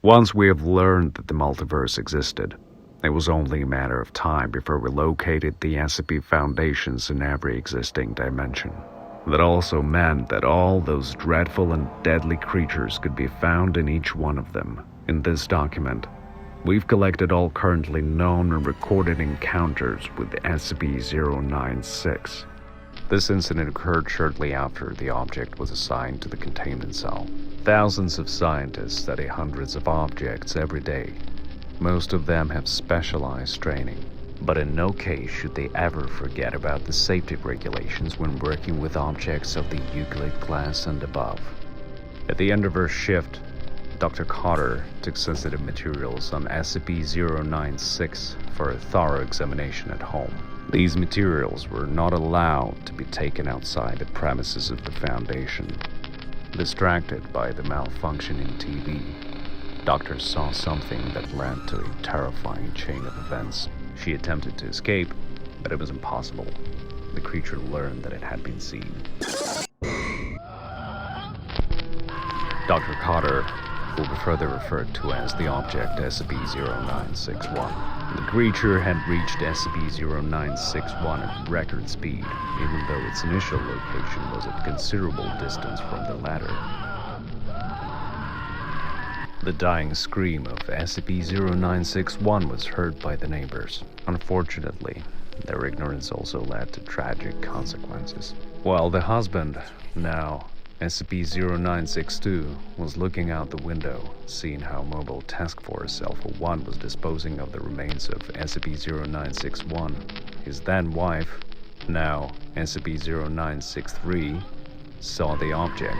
Once we have learned that the multiverse existed, it was only a matter of time before we located the SCP Foundations in every existing dimension. That also meant that all those dreadful and deadly creatures could be found in each one of them. In this document, we've collected all currently known and recorded encounters with SCP-096. This incident occurred shortly after the object was assigned to the containment cell. Thousands of scientists study hundreds of objects every day. Most of them have specialized training, but in no case should they ever forget about the safety regulations when working with objects of the Euclid class and above. At the end of her shift, Dr. Cotter took sensitive materials on SCP-096 for a thorough examination at home. These materials were not allowed to be taken outside the premises of the Foundation. Distracted by the malfunctioning TV, Doctor saw something that led to a terrifying chain of events. She attempted to escape, but it was impossible. The creature learned that it had been seen. Dr. Cotter will be further referred to as the object SCP-0961. The creature had reached SCP-0961 at record speed, even though its initial location was at considerable distance from the latter. The dying scream of SCP-0961 was heard by the neighbors. Unfortunately, their ignorance also led to tragic consequences. While the husband, now SCP-0962, was looking out the window, seeing how Mobile Task Force Alpha 1 was disposing of the remains of SCP-0961, his then wife, now SCP-0963, saw the object,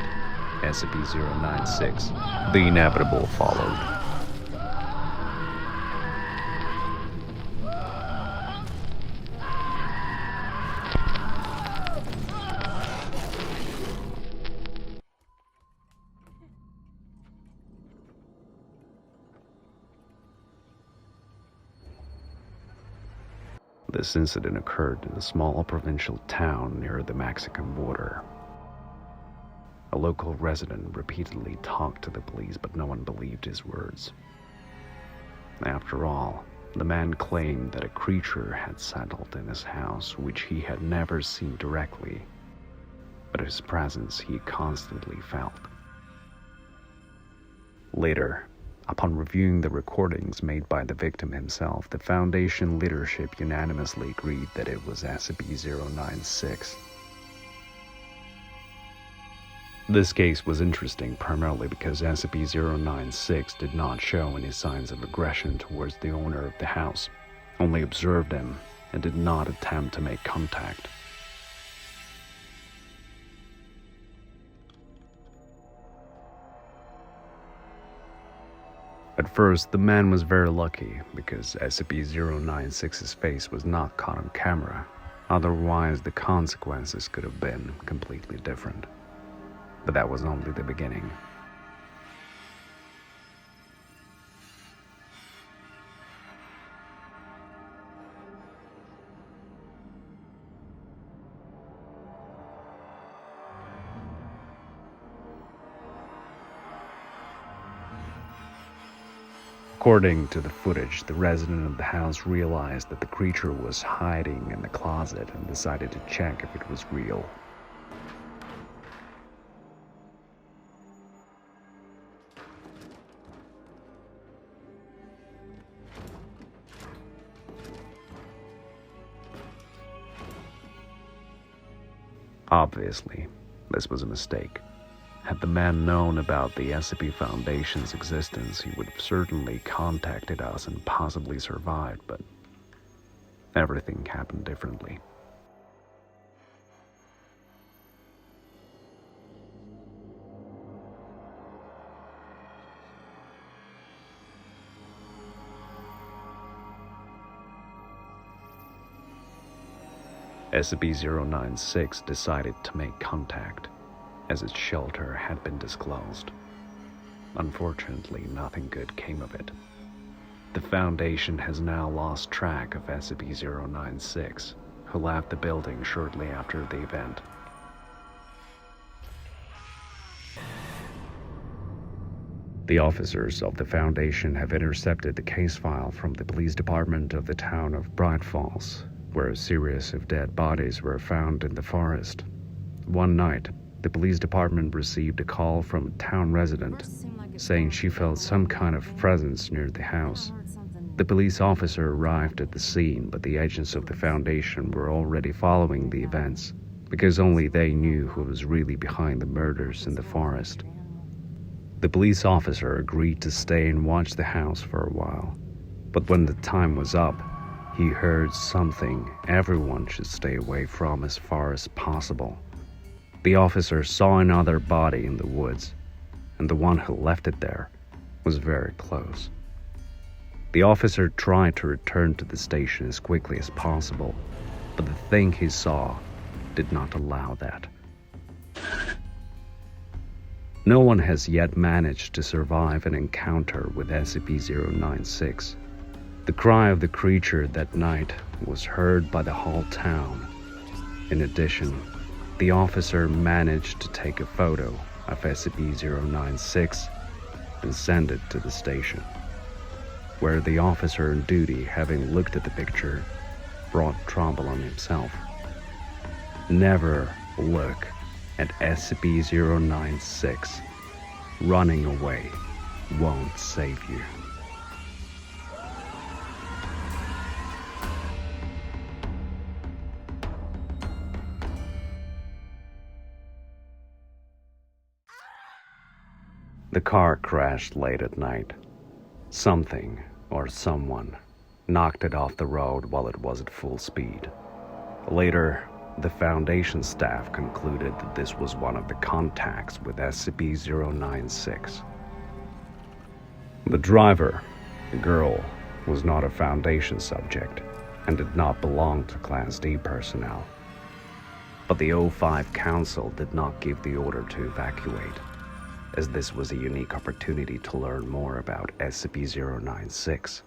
SCP-096. The inevitable followed. This incident occurred in a small provincial town near the Mexican border. A local resident repeatedly talked to the police, but no one believed his words. After all, the man claimed that a creature had settled in his house which he had never seen directly, but his presence he constantly felt. Later, upon reviewing the recordings made by the victim himself, the Foundation leadership unanimously agreed that it was SCP-096. This case was interesting primarily because SCP-096 did not show any signs of aggression towards the owner of the house, only observed him and did not attempt to make contact. At first, the man was very lucky because SCP-096's face was not caught on camera. Otherwise, the consequences could have been completely different. But that was only the beginning. According to the footage, the resident of the house realized that the creature was hiding in the closet and decided to check if it was real. Obviously, this was a mistake. Had the man known about the SCP Foundation's existence, he would have certainly contacted us and possibly survived, but everything happened differently. SCP-096 decided to make contact, as its shelter had been disclosed. Unfortunately, nothing good came of it. The Foundation has now lost track of SCP-096, who left the building shortly after the event. The officers of the Foundation have intercepted the case file from the police department of the town of Brightfalls, where a series of dead bodies were found in the forest. One night, the police department received a call from a town resident saying she felt some kind of presence near the house. The police officer arrived at the scene, but the agents of the Foundation were already following the events, because only they knew who was really behind the murders in the forest. The police officer agreed to stay and watch the house for a while, but when the time was up, he heard something everyone should stay away from as far as possible. The officer saw another body in the woods, and the one who left it there was very close. The officer tried to return to the station as quickly as possible, but the thing he saw did not allow that. No one has yet managed to survive an encounter with SCP-096. The cry of the creature that night was heard by the whole town. In addition, the officer managed to take a photo of SCP-096 and send it to the station, where the officer on duty, having looked at the picture, brought trouble on himself. Never look at SCP-096. Running away won't save you. The car crashed late at night. Something or someone knocked it off the road while it was at full speed. Later, the Foundation staff concluded that this was one of the contacts with SCP-096. The driver, the girl, was not a Foundation subject and did not belong to Class D personnel. But the O5 Council did not give the order to evacuate, as this was a unique opportunity to learn more about SCP-096.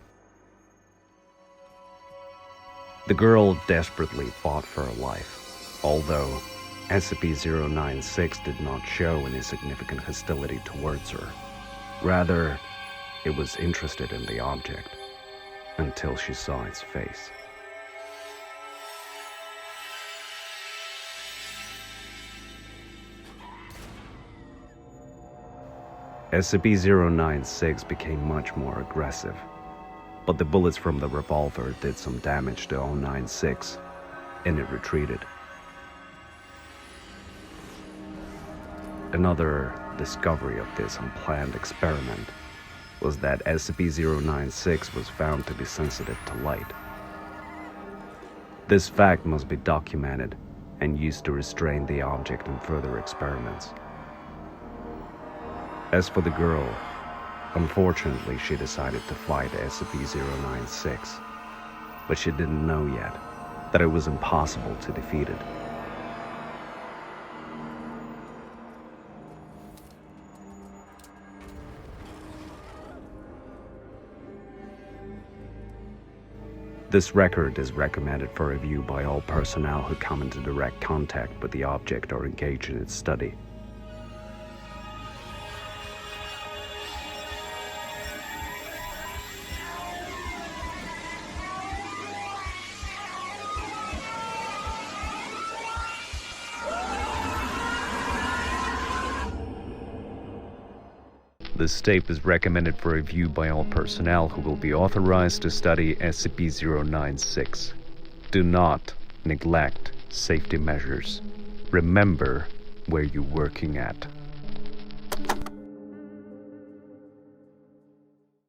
The girl desperately fought for her life, although SCP-096 did not show any significant hostility towards her. Rather, it was interested in the object, until she saw its face. SCP-096 became much more aggressive, but the bullets from the revolver did some damage to 096, and it retreated. Another discovery of this unplanned experiment was that SCP-096 was found to be sensitive to light. This fact must be documented and used to restrain the object in further experiments. As for the girl, unfortunately she decided to fight SCP-096, but she didn't know yet that it was impossible to defeat it. This record is recommended for review by all personnel who come into direct contact with the object or engage in its study. This tape is recommended for review by all personnel who will be authorized to study SCP-096. Do not neglect safety measures. Remember where you're working at.